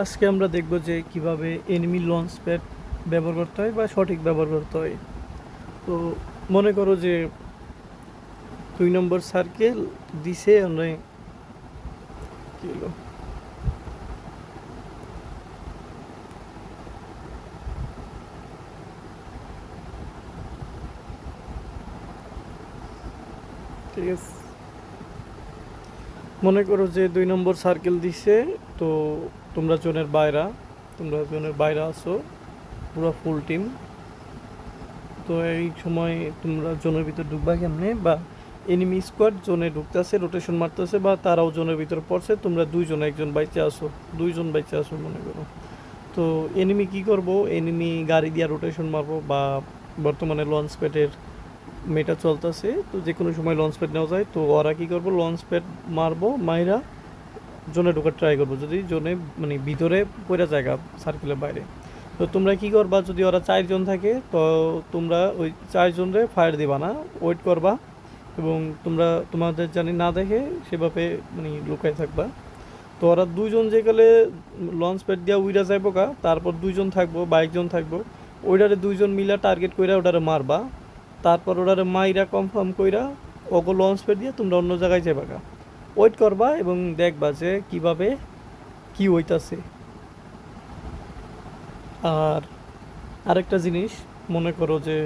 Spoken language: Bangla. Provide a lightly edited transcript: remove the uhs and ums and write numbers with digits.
আজকে আমরা দেখব যে কিভাবে এনিমি লঞ্চ প্যাড ব্যবহার করতে হয় বা সঠিক ব্যবহার করতে হয়। তো মনে করো যে 2 নম্বর সার্কেল দিছে আমরা কি হলো, ঠিক আছে। মনে করো যে 2 নম্বর সার্কেল দিছে, তো তোমরা জোনের বাইরে আছো, পুরো ফুল টিম। তো এই সময় তোমরা জোনের ভিতর ঢুকবা কেমনে, বা এনিমি স্কোয়াড জোনে ঢুকতেছে, রোটেশন মারতেছে, বা তারাও জোনের ভিতর পড়ছে, তোমরা দুইজন একজন বাইচে আসো, দুইজন বাইচে আসো মনে করো। তো এনিমি কি করব, এনিমি গাড়ি দিয়া রোটেশন মারবো, বা বর্তমানে লঞ্চ প্যাডের মেটা চলতেছে, তো যে কোনো সময় লঞ্চ প্যাড নেওয়া যায়। তো ওরা কি করবো, লঞ্চ প্যাড মারবো, মাইরা জোনে ঢোকার ট্রাই করবো, যদি জোনে মানে ভিতরে পড়া জায়গা সার্কেলের বাইরে। তো তোমরা কি করবা, যদি ওরা 4 জন থাকে, তো তোমরা ওই 4 জনরে ফায়ার দিবা না, ওয়েট করবা, এবং তোমরা তোমাদের জানি না দেখে সেভাবে মানে লুকায় থাকবা। তো ওরা 2 জন যে গেলে লঞ্চ প্যাড দিয়া উইরা যাইব গা, তারপর 2 জন থাকবো বা 1 জন থাকবো, ওইটারে 2 জন মিলা টার্গেট কইরা ওটারে মারবা। তারপর ওটারে মাইরা কনফার্ম কইরা ওগো লঞ্চ প্যাড দিয়ে তোমরা অন্য জায়গায় যাবা গা, ওয়েট করবা এবং দেখবা যে কিভাবে কি হইতাছে। আর আরেকটা জিনিস, মনে করো যে